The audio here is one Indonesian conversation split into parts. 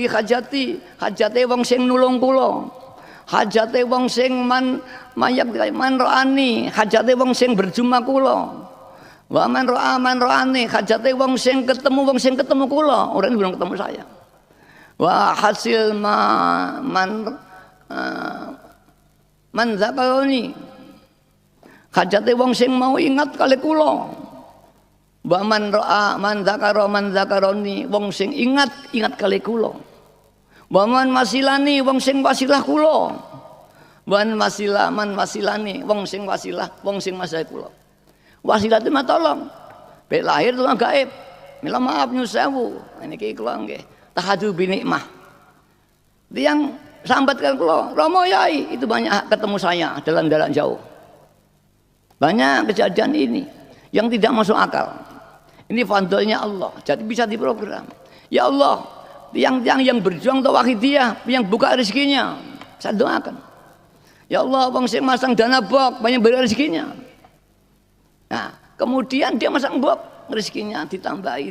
ngabdi hajate wong sing nulung kula, hajate wong sing man roani, hajate wong sing berjumpa kula. Wa man roani, hajate wong sing ketemu kula, orang belum ketemu saya. Wa hasil man zakaroni, hajate wong sing mau ingat kali kula. Wa man zakaroni, wong sing ingat kali kula. Wa man masilani, wong sing wasilah kula. Man wasilani, wong sing masih kula. Wasilah itu mah tolong. Bek lahir tuh gaib. Mila maaf nyuwun sewu. Niki kula nggih tahadu bi nikmah. Yang sambatkan kula, Romo Yai itu banyak ketemu saya dalam jauh. Banyak kejadian ini yang tidak masuk akal. Ini fadlnya Allah. Jadi bisa diprogram. Ya Allah, yang berjuang untuk wakidiyah, yang buka rezekinya, saya doakan. Ya Allah, wong sing masang dana bok banyak beri rezekinya. Nah, kemudian dia masang bok, rezekinya ditambahi.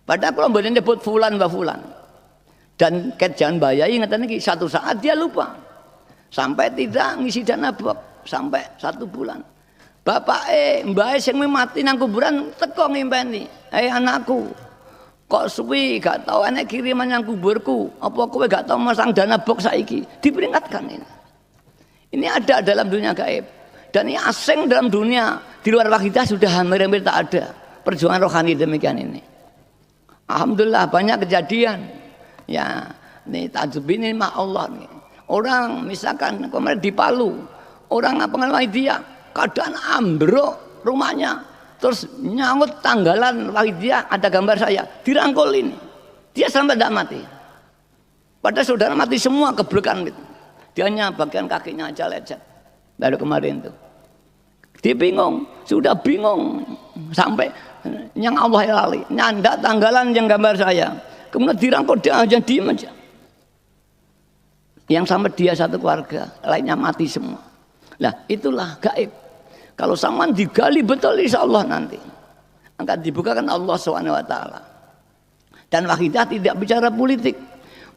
Padahal kalau mboten nyebut fulan wa fulan. Dan jangan bayai ngeten iki, satu saat dia lupa. Sampai tidak ngisi dana bok sampai 1 bulan. Bapak mbak sing mati nang kuburan teko ngimpeni. Anakku, kok suwi gak tahu enek kiriman nang kuburku. Apa kowe gak tahu masang dana bok saiki? Diperingatkan ini. Ini ada dalam dunia gaib. Dan ini asing dalam dunia, di luar wakidah sudah hampir tak ada. Perjuangan rohani demikian ini. Alhamdulillah banyak kejadian. Ya, ini tajub ini mah Allah nih. Orang misalkan kemarin di Palu, orang pengen dia keadaan ambruk rumahnya, terus nyangkut tanggalan dia ada gambar saya, dirangkul ini. Dia sampai tidak mati. Padahal saudara mati semua keblekan gitu. Dia hanya bagian kakinya aja lecet. Baru kemarin tuh dia bingung, sudah bingung sampai yang Allah lali nyandak tanggalan yang gambar saya, kemudian dirangkul dia aja diem aja. Yang sama dia satu keluarga, lainnya mati semua. Nah itulah gaib. Kalau saman digali betul insya Allah nanti akan dibukakan Allah SWT. Dan wahidah tidak bicara politik,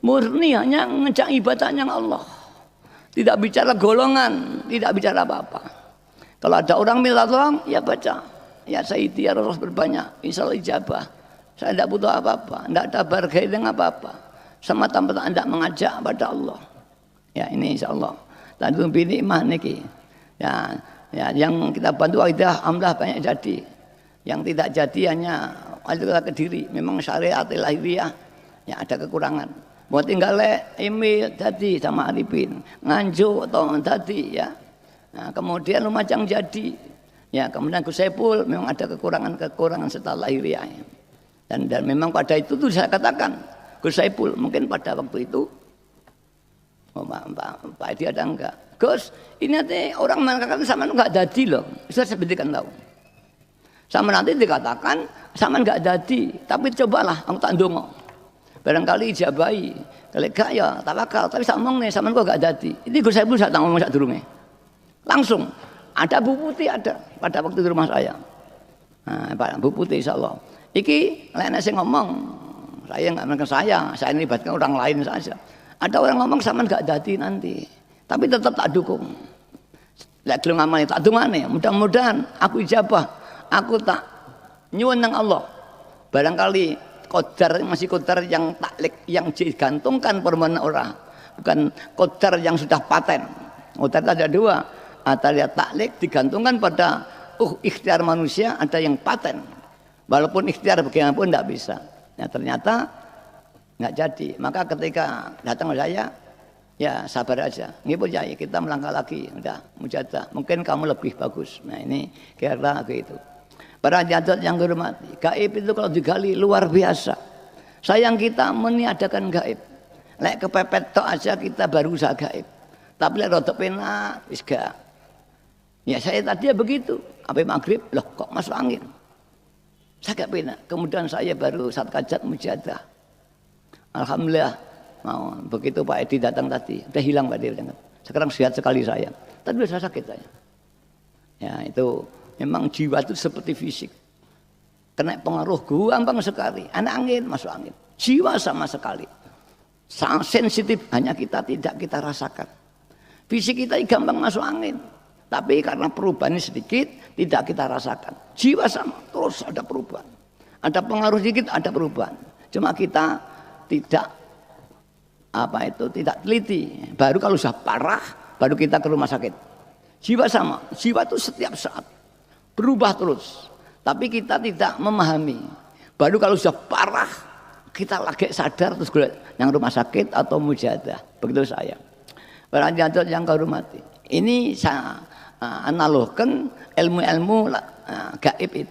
murni hanya ngejak ibadahnya Allah. Tidak bicara golongan, tidak bicara apa-apa. Kalau ada orang minta tolong, ya baca. Ya Sayyidi ya Rasul berbanyak, insya Allah ijabah. Saya tidak butuh apa-apa, tidak ada bargai dengan apa-apa. Semata-mata tidak mengajak pada Allah. Ya ini insya Allah. Dan itu binikmah niki. Ya, yang kita bantu wahidah, alhamdulillah banyak jadi. Yang tidak jadi hanya kita ke diri. Memang syariat lahiriah, ya ada kekurangan. Mau tinggal email tadi sama Arifin, nganjuk atau tadi ya. Nah, kemudian Lumajang jadi, ya kemudian Gus Saipul memang ada kekurangan setelah lahiriah. Dan memang pada itu tuh saya katakan Gus Saipul mungkin pada waktu itu, Pak Edi ada enggak? Gus, ini nanti orang mengatakan sama enggak jadi loh. Saya sebutkan tahu. Sama nanti dikatakan sama enggak jadi, tapi cobalah aku tak ndonga. Barangkali ijabahi, kalau gak ya tawakal, tapi saya ngomong nih, sama kok gak jadi. Ini Gus Saipul saya tak ngomong sak durunge. Langsung, ada Bu Putih ada pada waktu di rumah saya. Nah, Bu Putih insyaallah. Iki lainnya saya ngomong, saya nggak menekan saya melibatkan orang lain saja. Ada orang ngomong sama gak jadi nanti, tapi tetap tak dukung. Lek gelem ngamali tak dungane, mudah-mudahan aku ijabah, aku tak nyuwun nang Allah. Barangkali qadar masih qadar yang taklik yang digantungkan permohonan orang, bukan qadar yang sudah paten. Qadar ada dua, ada taklik digantungkan pada ikhtiar manusia, ada yang paten. Walaupun ikhtiar bagaimanapun tidak bisa. Ya ternyata nggak jadi. Maka ketika datang ke saya, ya sabar aja. Nggih ya kita melangkah lagi, udah mujadah. Mungkin kamu lebih bagus. Nah ini kira-kira gitu. Para hadirat yang dihormati, gaib itu kalau digali luar biasa. Sayang kita meniadakan gaib. Lek kepepet tok aja kita baru usaha gaib. Tapi lek rodok penak wis gak. Ya saya tadi ya begitu. Sampai maghrib, loh kok masuk angin. Saya gak penak. Kemudian saya baru saat kajat mujadah. Alhamdulillah. Mau begitu Pak Edi datang tadi, udah hilang Pak Edi. Sekarang sehat sekali saya. Tadi udah sakit saya. Ya itu memang jiwa itu seperti fisik. Kena pengaruh gampang sekali. Anak angin, masuk angin. Jiwa sama sekali sangat sensitif, hanya tidak kita rasakan. Fisik kita gampang masuk angin, tapi karena perubahannya sedikit tidak kita rasakan. Jiwa sama, terus ada perubahan. Ada pengaruh sedikit, ada perubahan. Cuma kita tidak tidak teliti. Baru kalau sudah parah, baru kita ke rumah sakit. Jiwa sama, jiwa itu setiap saat berubah terus. Tapi kita tidak memahami. Baru kalau sudah parah, kita lagi sadar terus yang rumah sakit atau mujahadah. Begitu saya. Para jatuh yang kau hormati. Ini saya analogkan ilmu-ilmu gaib itu.